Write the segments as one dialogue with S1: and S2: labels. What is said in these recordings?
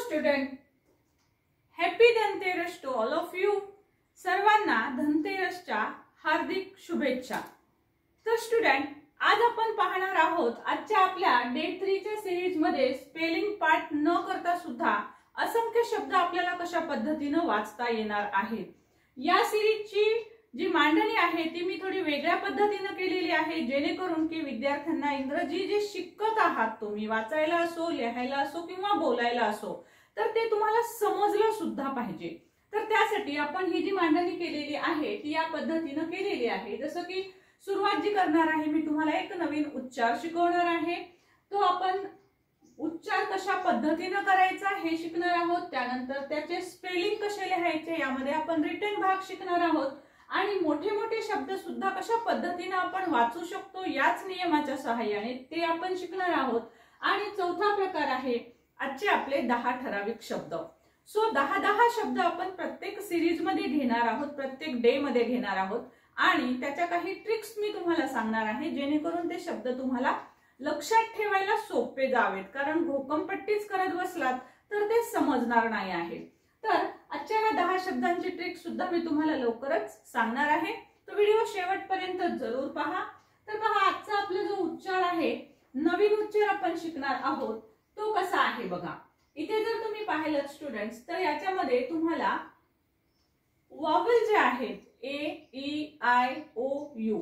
S1: Student, happy Dhanteras to all of you. सर्वांना धनतेरसच्या हार्दिक शुभेच्छा. तर स्टुडंट, आज आपण पाहणार आहोत आजच्या आपल्या डे 3 च्या सिरीज मध्ये स्पेलिंग पार्ट न करता सुद्धा असंख्य शब्द आपल्याला कशा पद्धतीने वाचता येणार आहेत. या सिरीजची जी मांडणी आहे ती मी थोडी वेगळ्या पद्धतीने केलेली आहे, जेणेकरून की विद्यार्थ्यांना इंग्रजी जे शिकत आहात तुम्ही, वाचायला असो, लिहायला असो किंवा बोलायला असो, तर ते तुम्हाला समजलं सुद्धा पाहिजे. तर त्यासाठी आपण ही जी मांडणी केलेली आहे ती या पद्धतीने केलेली आहे. जसं की सुरुवात जी करणार आहे मी, तुम्हाला एक नवीन उच्चार शिकवणार आहे. तो आपण उच्चार कशा पद्धतीने करायचा हे शिकणार आहोत. त्यानंतर त्याचे स्पेलिंग कसे लिहायचे यामध्ये आपण रिटन भाग शिकणार आहोत. आणि मोठे मोठे शब्द सुद्धा कशा पद्धतीने आपण वाचू शकतो याच नियमाच्या सहाय्याने ते आपण शिकणार आहोत. आणि चौथा प्रकार आहे आजचे आपले 10 ठराविक शब्द. सो 10 शब्द आपण प्रत्येक सिरीज मध्ये घेणार आहोत, प्रत्येक डे मध्ये घेणार आहोत. आणि त्याच्या काही ट्रिक्स मी तुम्हाला सांगणार आहे, जेणेकरून ते शब्द तुम्हाला लक्षात ठेवायला सोपे जावेत. कारण घोकमपट्टीच करत बसलात तर ते समजणार नाही आहे. तर आजच्या ह्या 10 शब्दांची ट्रिक सुद्धा मी तुम्हाला लवकरच सांगणार आहे. तो व्हिडिओ शेवटपर्यंत जरूर पहा. तर पहा, आजचा आपला जो उच्चार आहे, नवीन उच्चार आपण शिकणार आहोत, तो कसा आहे बघा. इथे जर तुम्ही पाहिलं स्टुडंट्स, तर याच्यामध्ये तुम्हाला वॉवेल जे आहेत ए, ई, आय, ओ, यू,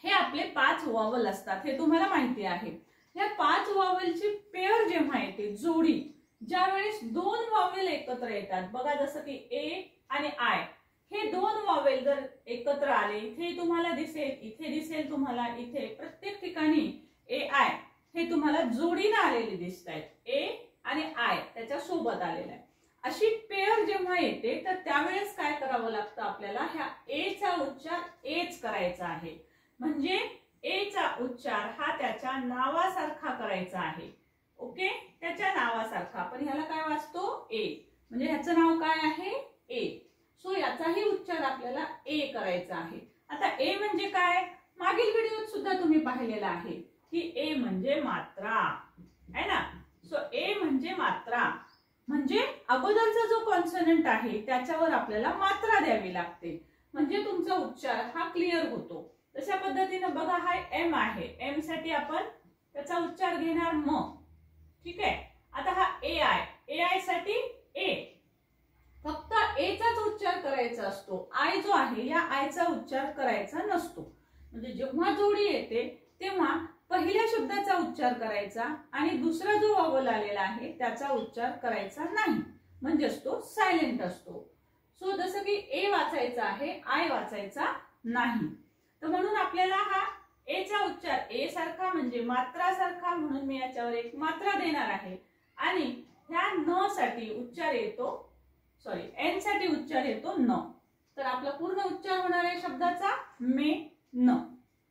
S1: हे आपले 5 वॉवेल असतात, हे तुम्हाला माहिती आहे. या 5 वॉवेलची पेअर जेव्हा येते, जोडी, ज्या वेळेस 2 वॉवेल एकत्र येतात बघा, जसं की ए आणि आय, हे 2 वॉवेल जर एकत्र आले, इथे तुम्हाला दिसेल, इथे दिसेल तुम्हाला, इथे प्रत्येक ठिकाणी ए आय हे तुम्हाला जोडीने आलेले दिसत आहेत. ए आणि आय त्याच्या सोबत आलेला आहे. अशी पेअर जेव्हा येते तर त्यावेळेस काय करावं लागतं आपल्याला, ह्या ए चा उच्चार एच करायचा आहे. म्हणजे ए चा उच्चार हा त्याच्या नावासारखा करायचा आहे. ओके, त्याच्या नावासारखा. आपण ह्याला काय वाचतो, ए, म्हणजे ह्याचं नाव काय आहे, ए. सो याचाही उच्चार आपल्याला ए करायचा आहे. आता ए म्हणजे काय, मागील व्हिडिओत सुद्धा तुम्ही पाहिलेला आहे की ए म्हणजे मात्रा आहे ना. सो ए म्हणजे मात्रा, म्हणजे अगोदरचा जो कॉन्सोनंट आहे त्याच्यावर आपल्याला मात्रा द्यावी लागते, म्हणजे तुमचा उच्चार हा क्लिअर होतो. तशा पद्धतीने बघा, हा एम आहे, एम साठी आपण त्याचा उच्चार घेणार म. ठीक आहे. आता हा ए आय, ए आय साठी ए, फक्त ए चाच उच्चार करायचा असतो. आय जो आहे या आयचा उच्चार करायचा नसतो. म्हणजे जेव्हा जोडी येते तेव्हा पहिल्या शब्दाचा उच्चार करायचा आणि दुसरा जो वॉवेल आलेला आहे त्याचा उच्चार करायचा नाही, म्हणजेच तो सायलेंट असतो. सो जसं की ए वाचायचा आहे, आय वाचायचा नाही. तर म्हणून आपल्याला हा ए चा उच्चार ए सारखा म्हणजे मात्रा सारखा, म्हणून मी याच्यावर एक मात्रा देणार आहे. आणि ह्या न साठी उच्चार येतो, सॉरी एन साठी उच्चार येतो न. तर आपला पूर्ण उच्चार होणार आहे शब्दाचा मे न.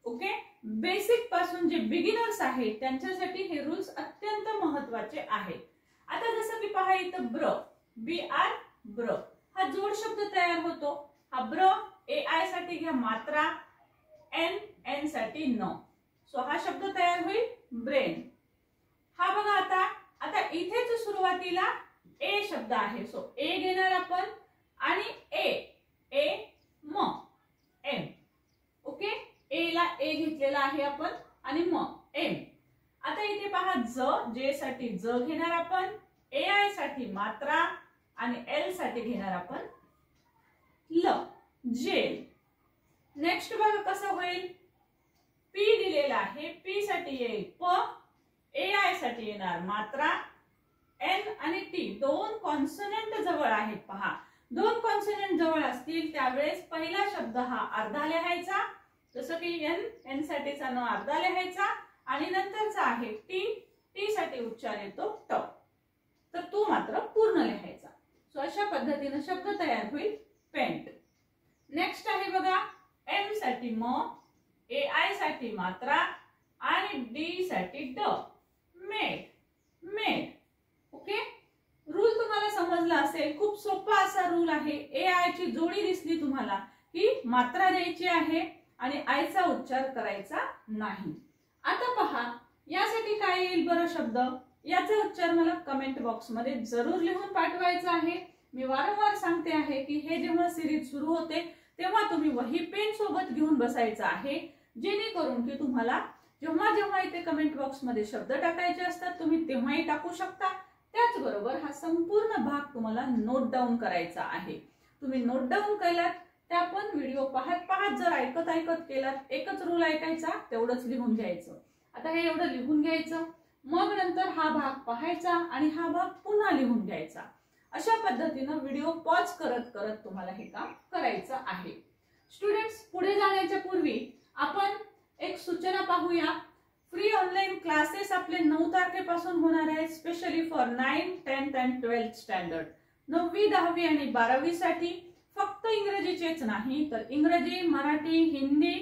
S1: ओके, बेसिक पासून जे बिगिनर्स आहेत त्यांच्यासाठी हे रूल्स अत्यंत महत्वाचे आहेत. आता जसं की पहा, इथं ब्र, बी आर, ब्र, हा जोड शब्द तयार होतो. हा ब्र, ए आय साठी घ्या मात्रा, एन, एन साठी न. सो हा शब्द तयार होईल ब्रेन. हा बघा, आता इथेच सुरुवातीला ए शब्द आहे. सो ए घेणार आपण आणि ए, ए म, एम. ओके, ए ला ए घेतलेला आहे आपण आणि म, एम. आता इथे पहा, ज, जे साठी ज घेणार आपण, ए आय साठी मात्रा आणि एल साठी घेणार आपण ल, जेल. नेक्स्ट बघा कसं होईल, पी दिलेला आहे, पी साठी येईल प, ए आय साठी येणार मात्रा, एन आणि टी 2 कॉन्सोनंट जवळ आहेत. पहा, 2 कॉन्सोनंट जवळ असतील त्यावेळेस पहिला शब्द हा अर्धा लिहायचा, जसं की एन, एन साठीचा न अर्धा लिहायचा, आणि नंतरचा आहे टी, टी साठी उच्चार येतो ट, तर तो मात्र पूर्ण लिहायचा. सो अशा पद्धतीने शब्द तयार होईल पेंट. नेक्स्ट आहे बघा, एम साठी म, ए आय साठी मात्रा आणि डी साठी ड, मेड, मेड. ओके, रूल तुम्हाला समजला असेल. खूप सोपा असा रूल आहे. ए आय ची जोडी दिसली तुम्हाला की मात्रा द्यायची आहे आणि आयचा उच्चार करायचा नाही. आता पहा, यासाठी काय येईल बरं शब्द, याचा उच्चार मला कमेंट बॉक्स मध्ये जरूर लिहून पाठवायचा आहे। मी वारंवार सांगते आहे की हे जेव्हा सिरीज सुरू होते तेव्हा तुम्ही वही पेन सोबत घेऊन बसायचं आहे, जेणेकरून की तुम्हाला जेव्हा जेव्हा इथे कमेंट बॉक्स मध्ये शब्द टाकायचे असतात तुम्ही तेव्हाही टाकू शकता। त्याचबरोबर हा संपूर्ण भाग तुम्हाला नोट डाऊन करायचा आहे। तुम्ही नोट डाऊन केलात त्या पण व्हिडिओ पाहत पाहत जर ऐकत ऐकत केलात, एकच रूल ऐकायचा, तेवढंच लिहून घ्यायचं। आता हे एवढं लिहून घ्यायचं, मग नंतर हा भाग पाहायचा आणि हा भाग पुन्हा लिहून घ्यायचा। अशा पद्धतीने व्हिडिओ पॉज करत करत तुम्हाला हे काम करायचं आहे। स्टुडंट्स, पुढे जाण्याच्या पूर्वी आपण एक सूचना पाहूया। फ्री ऑनलाइन क्लासेस आपले 9 तारखेपासून होणार आहेत, specially for 9, 10th and 12th standard. 9वी, 10वी आणि 12वी साठी फक्त इंग्रजीचेच नाही तर इंग्रजी, मराठी, हिंदी,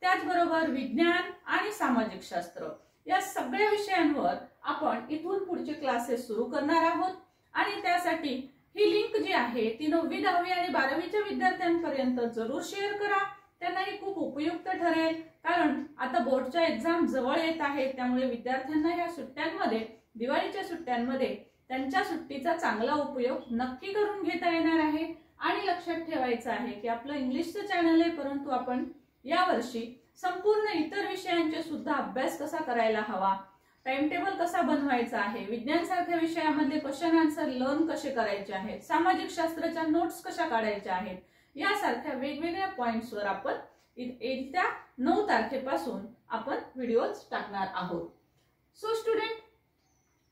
S1: त्याचबरोबर विज्ञान आणि सामाजिक शास्त्र या सगळ्या विषयांवर आपण इथून पुढचे क्लासेस सुरू करणार आहोत। आणि त्यासाठी ही लिंक जी आहे ती 9वी, 10वी आणि 12वीच्या विद्यार्थ्यांपर्यंत जरूर शेअर करा। त्यांना ही खूप उपयुक्त ठरेल, कारण आता बोर्डच्या एक्झाम जवळ येत आहेत, त्यामुळे विद्यार्थ्यांना या सुट्ट्यांमध्ये, दिवाळीच्या सुट्ट्यांमध्ये त्यांच्या सुट्टीचा चांगला उपयोग नक्की करून घेता येणार आहे। आणि लक्षात ठेवायचं आहे की आपलं इंग्लिशचं चॅनल आहे, परंतु आपण यावर्षी संपूर्ण इतर विषयांचे सुद्धा अभ्यास कसा करायला हवा, टाइम टेबल कसा बनवायचा आहे, विज्ञान सारख्या विषयामधले क्वेश्चन आन्सर लर्न कसे करायचे आहेत, सामाजिक शास्त्राच्या नोट्स कशा काढायच्या आहेत, यासारख्या वेगवेगळ्या पॉइंट्सवर आपण येत्या 9 तारखेपासून आपण व्हिडिओज टाकणार आहोत। सो स्टुडंट,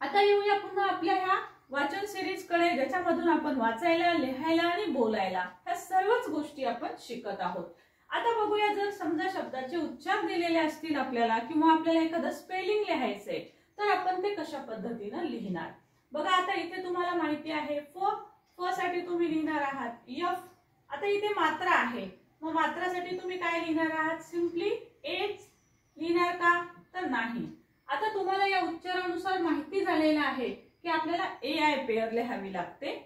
S1: आता येऊया पुन्हा आपल्या ह्या वाचन सिरीज कडे, ज्याच्यामधून आपण वाचायला, लिहायला आणि बोलायला ह्या सर्वच गोष्टी आपण शिकत आहोत। आता बघूया, जर समजा शब्दाचे उच्चार दिलेले असतील आपल्याला किंवा आपल्याला एखादं स्पेलिंग लिहायचंय तर आपण ते कशा पद्धतीने लिहिणार। बघा, आता इथे तुम्हाला माहिती आहे फ साठी तुम्ही लिहिणार आहात एफ। आता इथे मात्रा आहे, मग मात्रासाठी तुम्ही काय लिहिणार आहात, सिंपली एच लिहिणार का, तर नाही। आता तुम्हाला या उच्चारानुसार माहिती झालेलं आहे की आपल्याला AI पेअर लिहावी लागते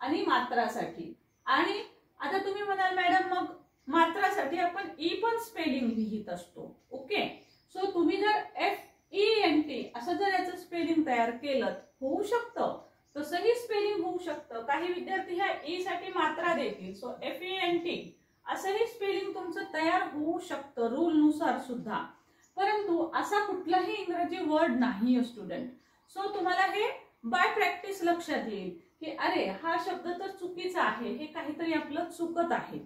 S1: आणि मात्रासाठी। आणि आता तुम्ही म्हणाल मॅडम मग मात्रासाठी आपण ई पण स्पेलिंग लिहित असतो, ओके। सो तुम्ही जर FENT असं जर याचं स्पेलिंग तयार केलं होऊ शकतं, तसंही स्पेलिंग होऊ शकतं। काही विद्यार्थी ह्या ई साठी मात्रा देतील, सो FENT असंही स्पेलिंग तुमचं तयार होऊ शकतं रूल नुसार सुद्धा, परंतु असा कुठलाही इंग्रजी वर्ड नाही स्टुडंट। सो तुम्हाला हे बाय प्रॅक्टिस लक्षात येईल की अरे हा शब्द तर चुकीचा आहे, हे काहीतरी आपलं चुकत आहे।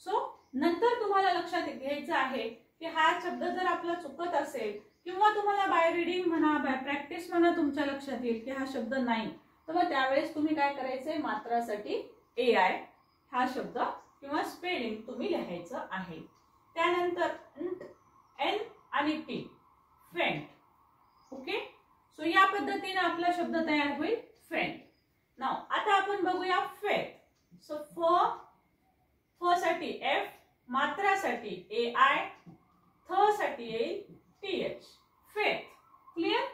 S1: सो नंतर तुम्हाला लक्षात घ्यायचं आहे की हा शब्द जर आपला चुकत असेल किंवा तुम्हाला बाय रीडिंग म्हणा, बाय प्रॅक्टिस म्हणा तुमच्या लक्षात येईल की हा शब्द नाही, तर मग त्यावेळेस तुम्ही काय करायचंय, मात्रासाठी AI हा शब्द किंवा स्पेलिंग तुम्ही लिहायचं आहे। त्यानंतर N आणि T, फेंट, ओके। सो या पद्धतीने आपला शब्द तयार होईल, फेंट। नाउ आता आपण बघूया फेथ। सो फ साठी F, मात्रासाठी AI, थ साठी येईल TH, फेथ। क्लियर?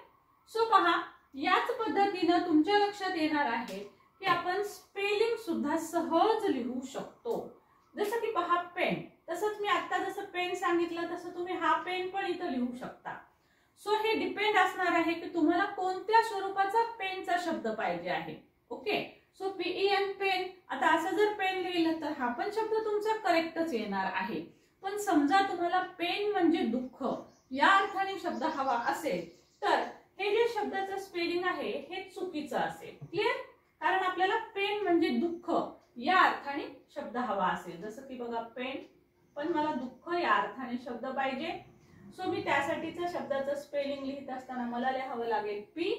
S1: सो पहा, याच पद्धतीने तुमच्या लक्षात येणार आहे की आपण स्पेलिंग सुद्धा सहज लिहू शकतो। जसं की पहा पेन, तसंच मी आता जसं पेन सांगितलं तसं तुम्ही हा पेन पण इथं लिहू शकता। सो हे डिपेंड असणार आहे की तुम्हाला कोणत्या स्वरूपाचा पेनचा शब्द पाहिजे आहे, ओके। सो PEN पेन, आता असं जर पेन लिहिलं तर हा पण शब्द तुमचा करेक्टच येणार आहे। पण समजा तुम्हाला पेन म्हणजे दुःख या अर्थाने शब्द हवा असेल तर हे जे शब्दाचं स्पेलिंग आहे हे चुकीचं असेल, क्लियर? कारण आपल्याला पेन म्हणजे दुःख या अर्थाने शब्द हवा असेल, जसं की बघा पेन, पण मला दुःख या अर्थाने शब्द पाहिजे। सो मी त्यासाठीच्या शब्दाचं स्पेलिंग लिहित असताना मला लिहावं लागेल P,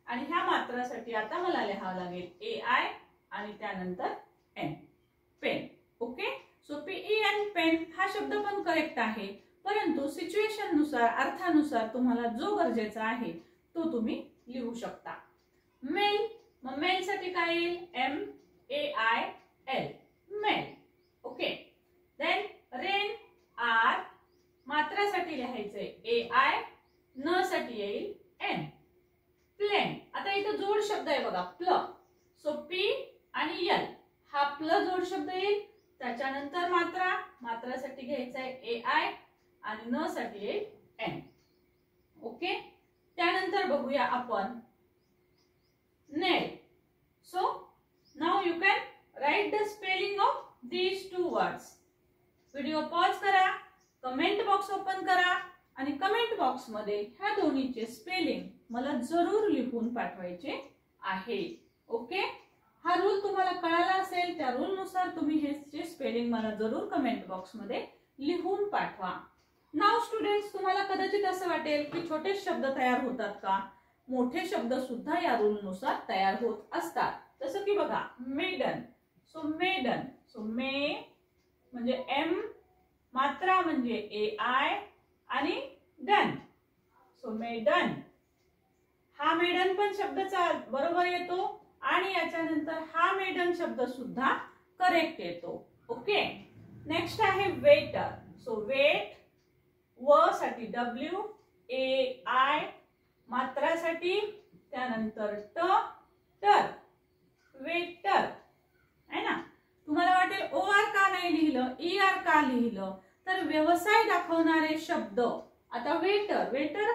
S1: आणि ह्या मात्रासाठी आता मला लिहावं लागेल AI आणि त्यानंतर N, pen, okay. So PEN pen हा शब्द पण करेक्ट आहे, परंतु सिच्युएशन नुसार, अर्थानुसार तुम्हाला जो गरजेचा आहे तो तुम्ही लिहू शकता। मेल, मग मेल साठी काय येईल, MAIL, mail, okay. Then rain, R, मात्रासाठी लिहायचंय AI, न साठी येईल N, प्लेन। आता इथं जोड शब्द आहे बघा, प्ल। सो P आणि L हा प्ल जोड शब्द येईल, त्याच्यानंतर मात्रा, मात्रासाठी घ्यायचा आहे AI आणि न साठी येईल N, ओके। त्यानंतर बघूया आपण nail. So now you can write the spelling of these two words. Video pause करा, कमेंट बॉक्स ओपन करा आणि कमेंट बॉक्स मध्ये ह्या दोन्हीचे स्पेलिंग मला जरूर लिहून पाठवायचे आहे. ओके, हा रूल तुम्हाला कळाला असेल, त्या रूल नुसार तुम्ही हे स्पेलिंग मला जरूर कमेंट बॉक्स मध्ये लिहून पाठवा. नाव स्टुडंट्स, तुम्हाला कदाचित असं वाटेल की छोटे शब्द तयार होतात का? मोठे शब्द सुद्धा या रूल नुसार तयार होत असतात. जसं की बघा, maiden. So maiden, so may म्हणजे एम, मात्रा म्हणजे ए आय आणि डन. So maiden. हा मेडन पण शब्दाचा बरोबर येतो आणि याच्यानंतर हा मेडन शब्द सुद्धा करेक्ट येतो. ओके, नेक्स्ट आहे वेटर. सो वेट, व साठी डब्ल्यू, ए आय, मात्रासाठी त्यानंतर ट, तर, वेटर आहे ना. तुम्हाला वाटेल ओ आर का नाही लिहिलं, ई आर का लिहिलं? तर व्यवसाय दाखवणारे शब्द. आता वेटर, वेटर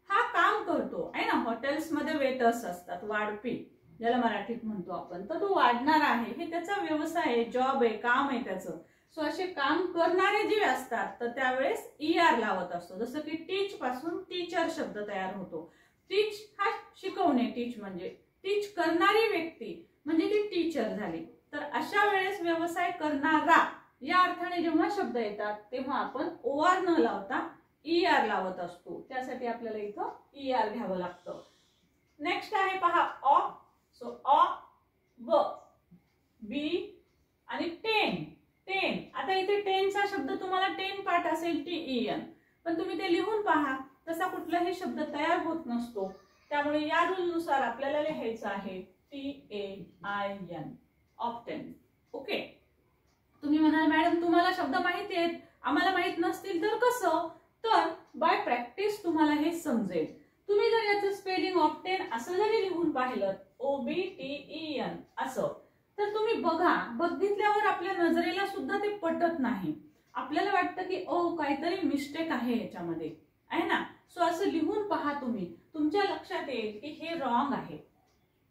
S1: हा काम करतो आहे ना. हॉटेल्स मध्ये वेटर्स असतात, वाढपी ज्याला मराठीत म्हणतो आपण. तर तो वाढणार आहे, हे त्याचा व्यवसाय आहे, जॉब आहे, काम आहे त्याचं. सो असे काम करणारे जे असतात तर त्यावेळेस ई आर लावत असतो. जसं की टीच पासून टीचर शब्द तयार होतो. टीच हा शिकवणे, टीच म्हणजे टीच करणारी व्यक्ती म्हणजे ती टीचर झाली. तर अशा वेळेस व्यवसाय करणारा या अर्थाने जेव्हा शब्द येतात तेव्हा आपण ओ आर न लावता ई आर लावत असतो. त्यासाठी आपल्याला इथं ई आर घ्यावं लागतं. नेक्स्ट आहे पहा ऑ. सो ऑ, व, बी आणि टेन. टेन. आता इथे टेनचा शब्द तुम्हाला टेन पाठ असेल, TEN, पण तुम्ही ते लिहून पहा, तसा कुठलाही शब्द तयार होत नसतो. त्यामुळे या रूल नुसार आपल्याला लिहायचं आहे TAIN, ऑप्टेन. ओके, तुम्ही म्हणाल मॅडम तुम्हाला शब्द माहिती आहेत, आम्हाला माहित नसतील तर कसं? तर बाय प्रॅक्टिस तुम्हाला हे समजेल. तुम्ही जर याचं स्पेलिंग ऑप्टेन असं जरी लिहून पाहिलं, OBTEN असं, तर तुम्ही बघा, बघितल्यावर आपल्या नजरेला सुद्धा ते पटत नाही. आपल्याला वाटतं की ओ काहीतरी मिस्टेक आहे याच्यामध्ये, आहे ना. सो असं लिहून पहा तुम्ही, तुमच्या लक्षात येईल की हे रॉंग आहे.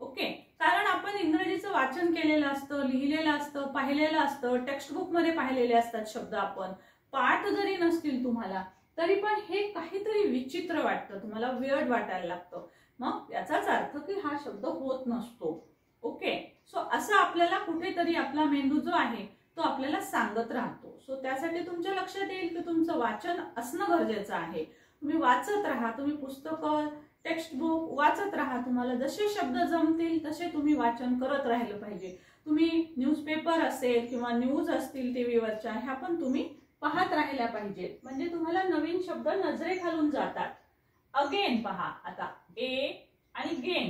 S1: ओके, कारण आपण इंग्रजीचं वाचन केलेलं असतं, लिहिलेलं असतं, पाहिलेलं असतं, टेक्स्ट बुक मध्ये पाहिलेले असतात शब्द. आपण पाठ जरी नसतील तुम्हाला तरी पण हे काहीतरी विचित्र वाटतं, तुम्हाला वियर्ड वाटायला लागतं. मग याचाच अर्थ की हा शब्द होत नसतो. ओके, सो असं आपल्याला कुठेतरी आपला मेंदू जो आहे तो आपल्याला सांगत राहतो. सो त्यासाठी तुमच्या लक्षात येईल की तुमचं वाचन असणं गरजेचं आहे. तुम्ही वाचत राहा, तुम्ही पुस्तकं, टेक्स्ट बुक वाचत राहा. तुम्हाला जसे शब्द जमतील तसे तुम्ही वाचन करत राहिलं पाहिजे. तुम्ही न्यूजपेपर असेल किंवा न्यूज असतील टीव्हीवरच्या, ह्या पण तुम्ही पाहत राहिल्या पाहिजेत, म्हणजे तुम्हाला नवीन शब्द नजरे घालून जातात. अगेन पहा, आता ए आणि गेन,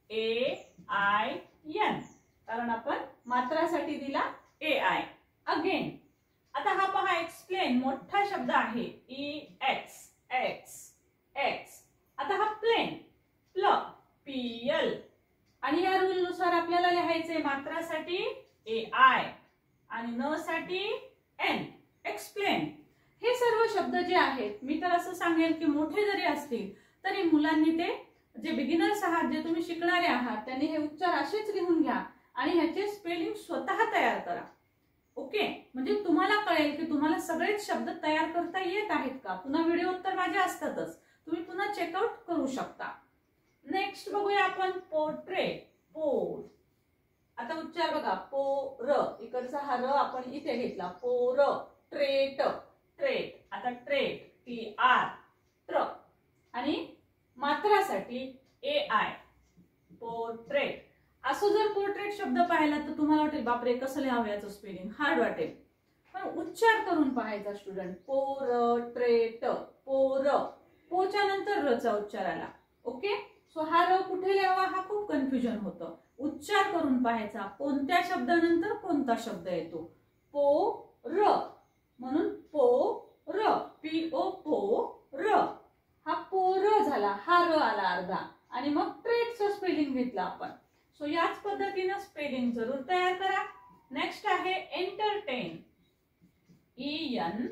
S1: GAIN, कारण आपण मात्रासाठी दिला AI. अगेन. आता हा पहा एक्सप्लेन, मोठा शब्द आहे, EX. आता हा प्लेन, PL, आणि या रूल नुसार आपल्याला लिहायचे मात्रासाठी AI आणि न साठी N. एक्सप्लेन. हे सर्व शब्द जे आहेत, मी तर असं सांगेल की मोठे जरी असतील तरी मुलांनी ते, जे बिगिनर्स आहात, जे तुम्ही शिकणारे आहात, त्यांनी हे उच्चार असेच लिहून घ्या आणि ह्याचे स्पेलिंग स्वतः तयार करा. ओके, म्हणजे तुम्हाला कळेल की तुम्हाला सगळेच शब्द तयार करता येत आहेत का. पुन्हा व्हिडिओ तर माझे असतातच, तुम्ही पुन्हा चेकआउट करू शकता. नेक्स्ट बघूया आपण पोर्ट्रेट. पोर. आता उच्चार बघा, पोर, इकडचा हा र आपण इथे घेतला, पोर. ट्रेट, आता ट्रेट, TR, आणि मात्रासाठी AI, पोर्ट्रेट. असं जर पोर्ट्रेट शब्द पाहिला तर तुम्हाला वाटेल बापरे कसं लिहावं याचं स्पेलिंग, हार्ड वाटेल. पण उच्चार करून पाहायचा स्टुडंट. पोर्ट्रेट, पोर, पोच्या नंतर रचा उच्चार आला. ओके, सो हा र कुठे लिहावा हा खूप कन्फ्युजन होतं. उच्चार करून पाहायचा, कोणत्या शब्दानंतर कोणता शब्द येतो. पोर, म्हणून पोर, PO, पोर. हा पोर झाला, हा र आला अर्धा, आणि मग ट्रेटचं स्पेलिंग घेतलं आपण. सो याच पद्धतीने स्पेलिंग जरूर तयार करा. नेक्स्ट आहे एंटरटेन, ENTER,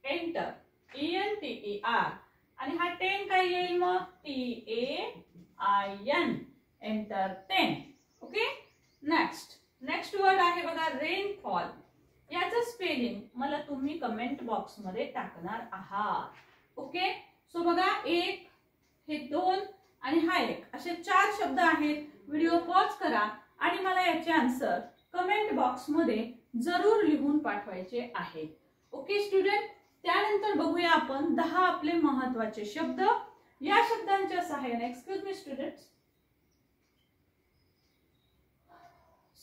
S1: एंटर, ENTER, आणि हा टेन काय येईल मग, TAEN, entertain. Okay. Next word आहे बघा रेनफॉल. याचं स्पेलिंग मला तुम्ही कमेंट बॉक्स मध्ये टाकणार आहात. ओके. सो बघा, एक, हे दोन आणि हा एक, असे 4 शब्द आहेत. व्हिडिओ पॉज करा आणि मला याचे आन्सर कमेंट बॉक्स मध्ये जरूर लिहून पाठवायचे आहे. Okay student. त्यानंतर बघूया आपण 10 आपले महत्त्वाचे शब्द. या शब्दांच्या सहाय्याने, excuse me students,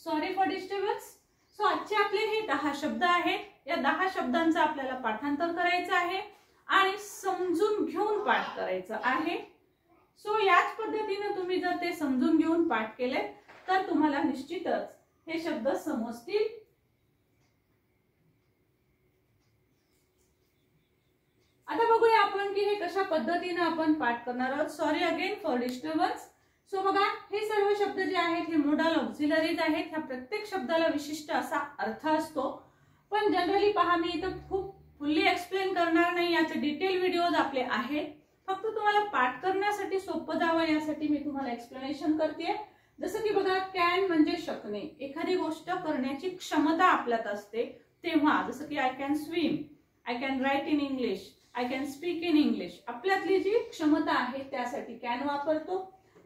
S1: sorry for disturbance. So आजचे आपले हे 10 शब्द आहेत. या 10 शब्दांचं आपल्याला पाठांतर करायचं आहे आणि समजून घेऊन पाठ करायचं आहे. सो याच पद्धतीने तुम्ही जर ते समजून घेऊन पाठ केले तर तुम्हाला निश्चितच हे शब्द समजतील. आता बघूया आपण की हे कशा पद्धतीने आपण पाठ करणार आहोत. Sorry again for disturbance. So बघा, हे सर्व शब्द जे आहेत हे मोडल ऑक्झिलरीज आहेत. ह्या प्रत्येक शब्दाला विशिष्ट असा अर्थ असतो. पण जनरली पहा, मी इथं खूप फुल्ली एक्सप्लेन करणार नाही. याचे डिटेल व्हिडिओज आपले आहेत. फक्त तुम्हाला पाठ करण्यासाठी सोपं जावं यासाठी मी तुम्हाला एक्सप्लेनेशन करते. जसं की बघा, कॅन म्हणजे शकणे. एखादी गोष्ट करण्याची क्षमता आपल्यात असते तेव्हा, जसं की I can swim, I can write in English, I can speak in English. आपल्यातली जी क्षमता आहे त्यासाठी कॅन वापरतो.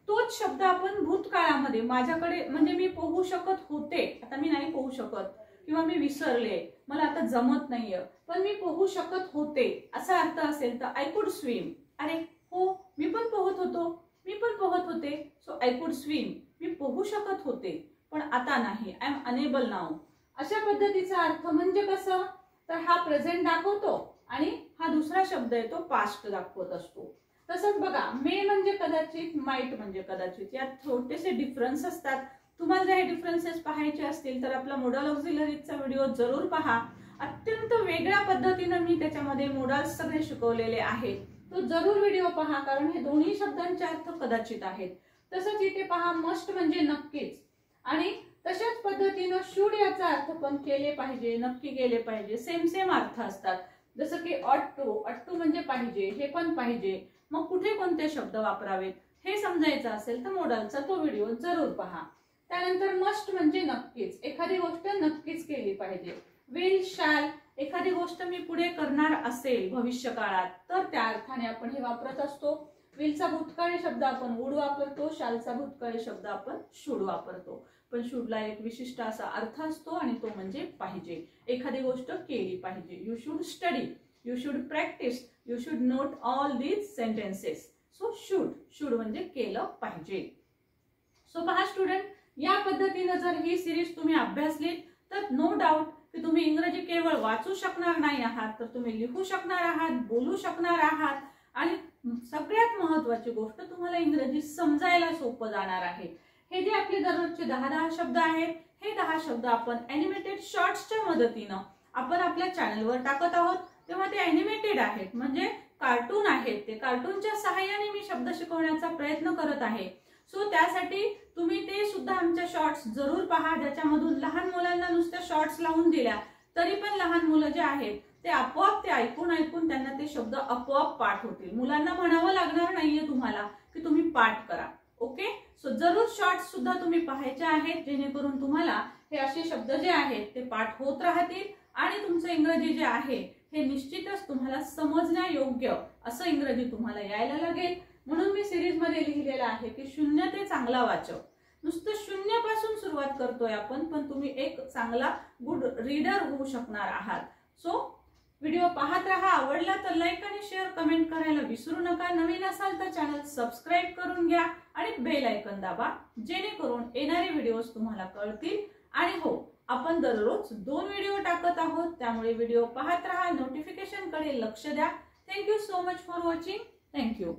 S1: तोच शब्द आपण भूतकाळामध्ये, माझ्याकडे म्हणजे मी पोहू शकत होते, आता मी नाही पोहू शकत, किंवा मी विसरले, मला आता जमत नाहीये, पण मी पोहू शकत होते असा अर्थ असेल तर आय कुड स्विम. अरे हो, मी पण पोहत होतो, मी पण पोहत होते. सो आय कुड स्विम, मी पोहू शकत होते पण आता नाही, आय एम अनेबल नाउ. अशा पद्धतीचा अर्थ म्हणजे कसं, तर हा प्रेझेंट दाखवतो आणि हा दुसरा शब्द आहे तो पास्ट दाखवत असतो. तसंच बघा, मे म्हणजे कदाचित, माइट म्हणजे कदाचित, यात छोटेसे डिफरन्स असतात. तुम्हाला जर हे डिफरन्सेस पाहायचे असतील तर आपला मोडल ऑक्झिलरीजचा व्हिडिओ जरूर पहा. अत्यंत वेगळ्या पद्धतीने मी त्याच्यामध्ये मोडल्स सगळे शिकवलेले आहेत. तो जरूर व्हिडिओ पहा, कारण हे दोन्ही शब्दांचे अर्थ कदाचित आहेत. तसंच इथे पहा, मस्ट म्हणजे नक्कीच, आणि तशाच पद्धतीनं शुड याचा अर्थ पण केले पाहिजे, नक्की केले पाहिजे, सेम अर्थ असतात. जसं की ऑट टू म्हणजे पाहिजे, हे पण पाहिजे. मग कुठे कोणते शब्द वापरावेत हे समजायचं असेल तर मोडलचा तो व्हिडिओ जरूर पहा. त्यानंतर मस्ट म्हणजे नक्कीच, एखादी गोष्ट नक्कीच केली पाहिजे. विल, शॅल, एखादी गोष्ट मी पुढे करणार असेल भविष्य काळात तर त्या अर्थाने आपण हे वापरत असतो. विलचा भूतकाळी शब्द आपण वुड वापरतो, शॅलचा भूतकाळी शब्द आपण शुड वापरतो. पण शुडला एक विशिष्ट असा अर्थ असतो आणि तो म्हणजे पाहिजे, एखादी गोष्ट केली पाहिजे. You should study, you should practice, you should note all these sentences. So should म्हणजे केलं पाहिजे. सो पहा स्टुडंट, या पद्धतीने जर ही सिरीज तुम्ही अभ्यासली तर नो डाऊट की तुम्ही इंग्रजी केवळ वाचू शकणार नाही आहात, तर तुम्ही लिहू शकणार आहात, बोलू शकणार आहात, आणि सगळ्यात महत्त्वाची गोष्ट, तुम्हाला इंग्रजी समजायला सोपं जाणार आहे. हे जे आपले दररोजचे 10 शब्द आहेत, हे 10 शब्द आपण ॲनिमेटेड शॉर्ट्सच्या मदतीनं आपण आपल्या चॅनलवर टाकत आहोत. तेव्हा ते ॲनिमेटेड आहेत, म्हणजे कार्टून आहेत. ते कार्टूनच्या सहाय्याने मी शब्द शिकवण्याचा प्रयत्न करत आहे. सो त्यासाठी तुम्ही ते सुद्धा आमच्या शॉर्ट्स जरूर पहा, ज्याच्यामधून लहान मुलांना नुसत्या शॉर्ट्स लावून दिल्या तरी पण लहान मुलं जे आहेत ते आपोआप ते ऐकून त्यांना ते शब्द आपोआप पाठ होतील. मुलांना म्हणावं लागणार नाहीये तुम्हाला की तुम्ही पाठ करा. ओके. सो जरूर शॉर्ट्स सुद्धा तुम्ही पाहायचे आहेत, जेणेकरून तुम्हाला हे असे शब्द जे आहेत ते पाठ होत राहतील आणि तुमचं इंग्रजी जे आहे हे निश्चितच तुम्हाला समजण्यायोग्य असं इंग्रजी तुम्हाला यायला लागेल. म्हणून मी सिरीज मध्ये लिहिलेलं आहे की 0 ते चांगला वाचक. नुसतं 0 पासून सुरुवात करतोय आपण, पण तुम्ही एक चांगला गुड रीडर होऊ शकणार आहात. सो व्हिडिओ पाहत राहा. आवडला तर लाईक आणि शेअर, कमेंट करायला विसरू नका. नवीन असाल तर चॅनल सबस्क्राईब करून घ्या आणि बेल आयकॉन दाबा, जेणेकरून येणारे व्हिडिओज तुम्हाला कळतील. आणि हो, आपण दररोज 2 व्हिडिओ टाकत आहोत, त्यामुळे व्हिडिओ पाहत राहा, नोटिफिकेशन कडे लक्ष द्या. Thank you so much for watching. Thank you.